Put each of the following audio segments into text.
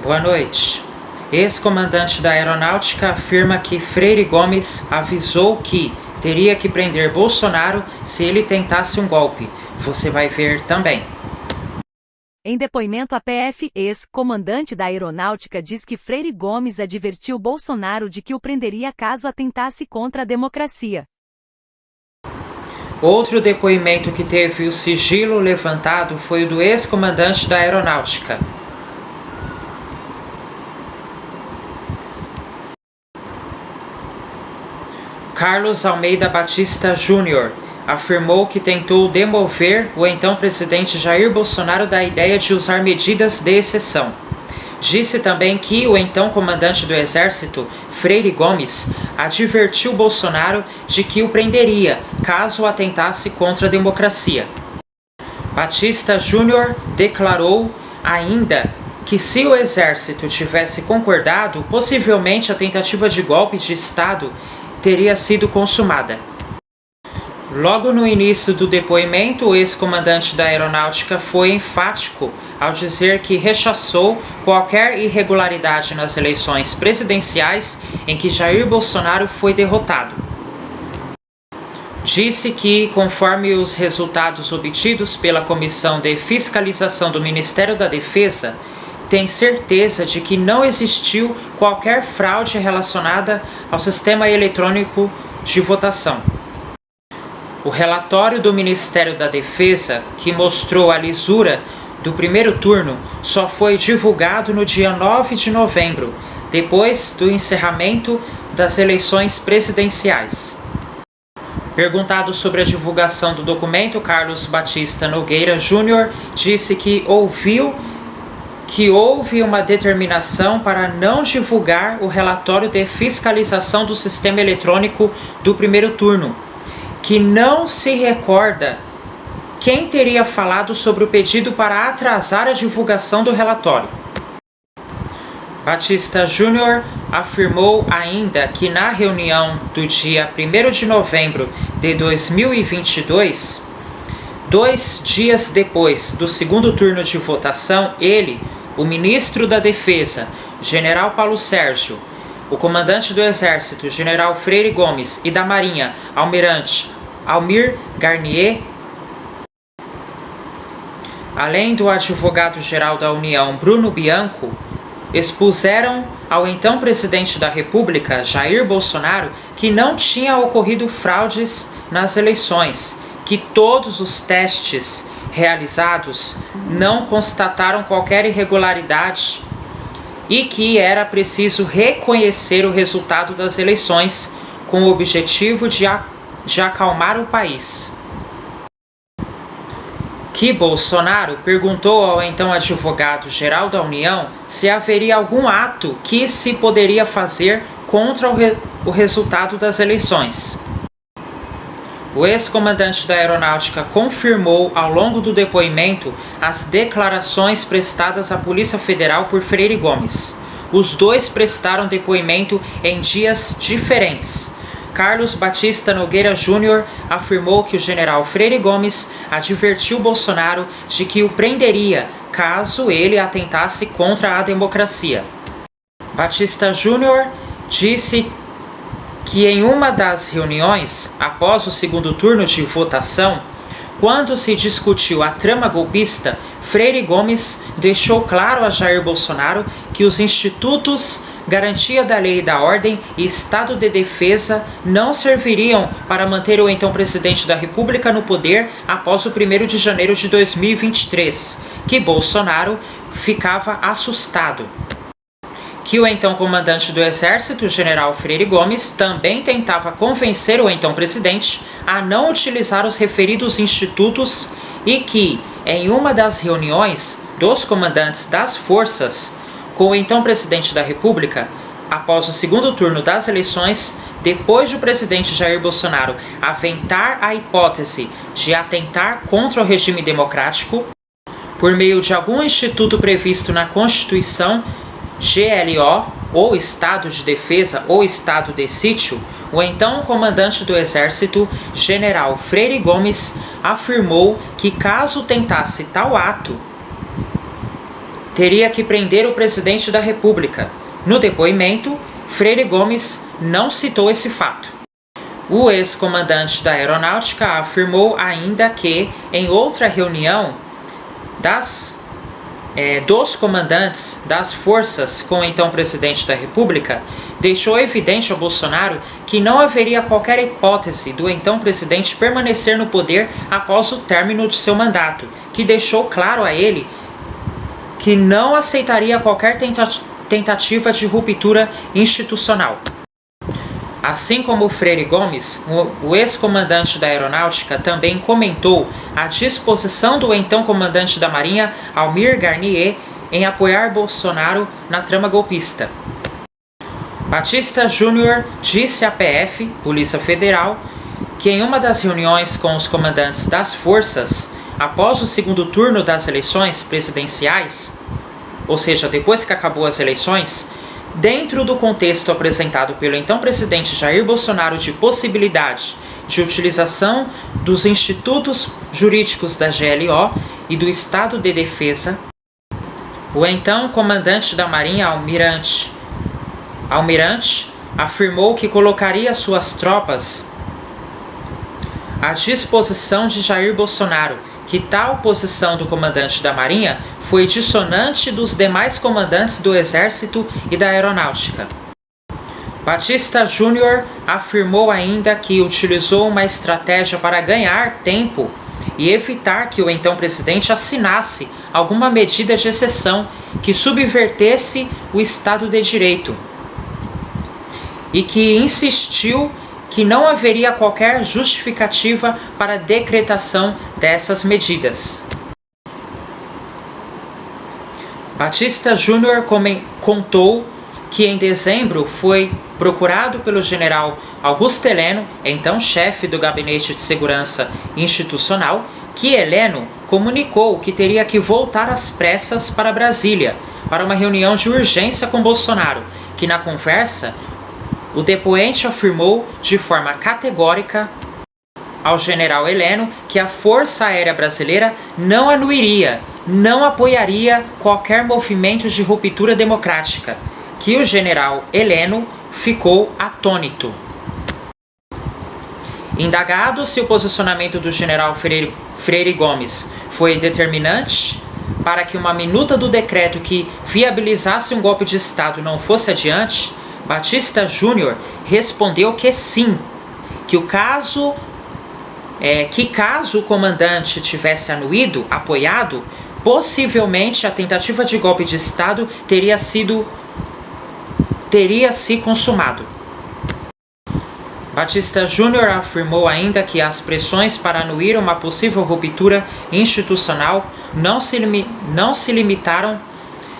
Boa noite. Ex-comandante da Aeronáutica afirma que Freire Gomes avisou que teria que prender Bolsonaro se ele tentasse um golpe. Você vai ver também. Em depoimento à PF, ex-comandante da Aeronáutica diz que Freire Gomes advertiu Bolsonaro de que o prenderia caso atentasse contra a democracia. Outro depoimento que teve o sigilo levantado foi o do ex-comandante da Aeronáutica. Carlos Almeida Batista Júnior afirmou que tentou demover o então presidente Jair Bolsonaro da ideia de usar medidas de exceção. Disse também que o então comandante do Exército, Freire Gomes, advertiu Bolsonaro de que o prenderia caso atentasse contra a democracia. Batista Júnior declarou ainda que se o Exército tivesse concordado, possivelmente a tentativa de golpe de Estado teria sido consumada. Logo no início do depoimento, o ex-comandante da Aeronáutica foi enfático ao dizer que rechaçou qualquer irregularidade nas eleições presidenciais em que Jair Bolsonaro foi derrotado. Disse que, conforme os resultados obtidos pela Comissão de Fiscalização do Ministério da Defesa, tem certeza de que não existiu qualquer fraude relacionada ao sistema eletrônico de votação. O relatório do Ministério da Defesa, que mostrou a lisura do primeiro turno, só foi divulgado no dia 9 de novembro, depois do encerramento das eleições presidenciais. Perguntado sobre a divulgação do documento, Carlos Batista Nogueira Júnior disse que houve uma determinação para não divulgar o relatório de fiscalização do sistema eletrônico do primeiro turno, que não se recorda quem teria falado sobre o pedido para atrasar a divulgação do relatório. Batista Júnior afirmou ainda que na reunião do dia 1º de novembro de 2022, 2 dias depois do segundo turno de votação, ele, o ministro da Defesa, general Paulo Sérgio, o comandante do Exército, general Freire Gomes, e da Marinha, almirante Almir Garnier, além do advogado-geral da União, Bruno Bianco, expuseram ao então presidente da República, Jair Bolsonaro, que não tinha ocorrido fraudes nas eleições, que todos os testes realizados não constataram qualquer irregularidade e que era preciso reconhecer o resultado das eleições com o objetivo de acalmar o país. Que Bolsonaro perguntou ao então advogado-geral da União se haveria algum ato que se poderia fazer contra o resultado das eleições. O ex-comandante da Aeronáutica confirmou ao longo do depoimento as declarações prestadas à Polícia Federal por Freire Gomes. Os dois prestaram depoimento em dias diferentes. Carlos Batista Nogueira Júnior afirmou que o general Freire Gomes advertiu Bolsonaro de que o prenderia caso ele atentasse contra a democracia. Batista Júnior disse que em uma das reuniões, após o segundo turno de votação, quando se discutiu a trama golpista, Freire Gomes deixou claro a Jair Bolsonaro que os institutos Garantia da Lei e da Ordem e Estado de Defesa não serviriam para manter o então presidente da República no poder após o 1º de janeiro de 2023, que Bolsonaro ficava assustado. Que o então comandante do Exército, general Freire Gomes, também tentava convencer o então presidente a não utilizar os referidos institutos e que, em uma das reuniões dos comandantes das forças com o então presidente da República, após o segundo turno das eleições, depois do presidente Jair Bolsonaro aventar a hipótese de atentar contra o regime democrático, por meio de algum instituto previsto na Constituição, GLO, ou Estado de Defesa ou Estado de Sítio, o então comandante do Exército, general Freire Gomes, afirmou que caso tentasse tal ato, teria que prender o presidente da República. No depoimento, Freire Gomes não citou esse fato. O ex-comandante da Aeronáutica afirmou ainda que, em outra reunião dos comandantes das forças com o então presidente da República, deixou evidente a Bolsonaro que não haveria qualquer hipótese do então presidente permanecer no poder após o término de seu mandato, que deixou claro a ele que não aceitaria qualquer tentativa de ruptura institucional. Assim como Freire Gomes, o ex-comandante da Aeronáutica também comentou a disposição do então comandante da Marinha, Almir Garnier, em apoiar Bolsonaro na trama golpista. Batista Júnior disse à PF, Polícia Federal, que em uma das reuniões com os comandantes das forças, após o segundo turno das eleições presidenciais, ou seja, depois que acabou as eleições, dentro do contexto apresentado pelo então presidente Jair Bolsonaro de possibilidade de utilização dos institutos jurídicos da GLO e do Estado de Defesa, o então comandante da Marinha, Almirante, afirmou que colocaria suas tropas à disposição de Jair Bolsonaro, que tal posição do comandante da Marinha foi dissonante dos demais comandantes do Exército e da Aeronáutica. Batista Júnior afirmou ainda que utilizou uma estratégia para ganhar tempo e evitar que o então presidente assinasse alguma medida de exceção que subvertesse o Estado de Direito, e que insistiu que não haveria qualquer justificativa para a decretação dessas medidas. Batista Júnior contou que em dezembro foi procurado pelo general Augusto Heleno, então chefe do Gabinete de Segurança Institucional, que Heleno comunicou que teria que voltar às pressas para Brasília, para uma reunião de urgência com Bolsonaro, que na conversa o depoente afirmou de forma categórica ao general Heleno que a Força Aérea Brasileira não anuiria, não apoiaria qualquer movimento de ruptura democrática, que o general Heleno ficou atônito. Indagado se o posicionamento do general Freire Gomes foi determinante para que uma minuta do decreto que viabilizasse um golpe de Estado não fosse adiante, Batista Júnior respondeu que sim, que caso o comandante tivesse apoiado, possivelmente a tentativa de golpe de Estado teria se consumado. Batista Júnior afirmou ainda que as pressões para anuir uma possível ruptura institucional não se limitaram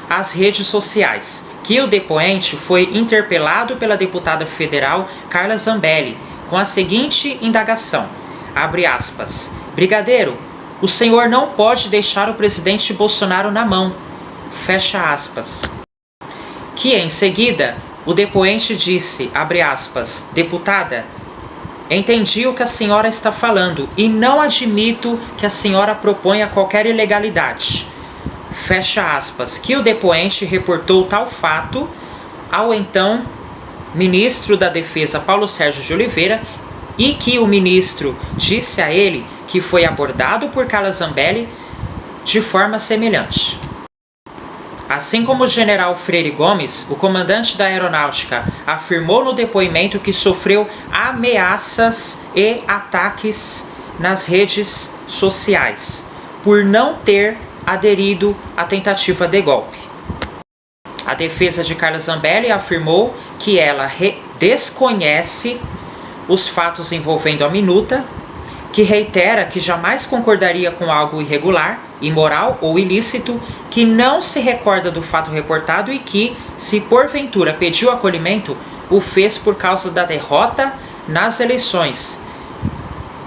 às redes sociais, que o depoente foi interpelado pela deputada federal Carla Zambelli com a seguinte indagação, abre aspas, brigadeiro, o senhor não pode deixar o presidente Bolsonaro na mão, fecha aspas. Que em seguida o depoente disse, abre aspas, deputada, entendi o que a senhora está falando e não admito que a senhora proponha qualquer ilegalidade. Fecha aspas, que o depoente reportou tal fato ao então ministro da Defesa Paulo Sérgio de Oliveira e que o ministro disse a ele que foi abordado por Carla Zambelli de forma semelhante. Assim como o general Freire Gomes, o comandante da Aeronáutica afirmou no depoimento que sofreu ameaças e ataques nas redes sociais por não ter aderido à tentativa de golpe. A defesa de Carla Zambelli afirmou que ela desconhece os fatos envolvendo a minuta, que reitera que jamais concordaria com algo irregular, imoral ou ilícito, que não se recorda do fato reportado e que, se porventura pediu acolhimento, o fez por causa da derrota nas eleições.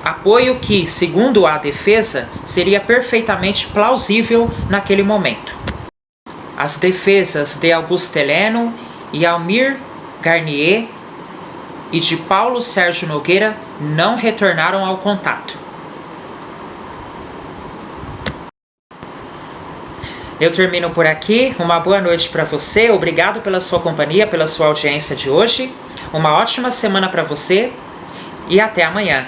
Apoio que, segundo a defesa, seria perfeitamente plausível naquele momento. As defesas de Augusto Heleno e Almir Garnier e de Paulo Sérgio Nogueira não retornaram ao contato. Eu termino por aqui. Uma boa noite para você. Obrigado pela sua companhia, pela sua audiência de hoje. Uma ótima semana para você e até amanhã.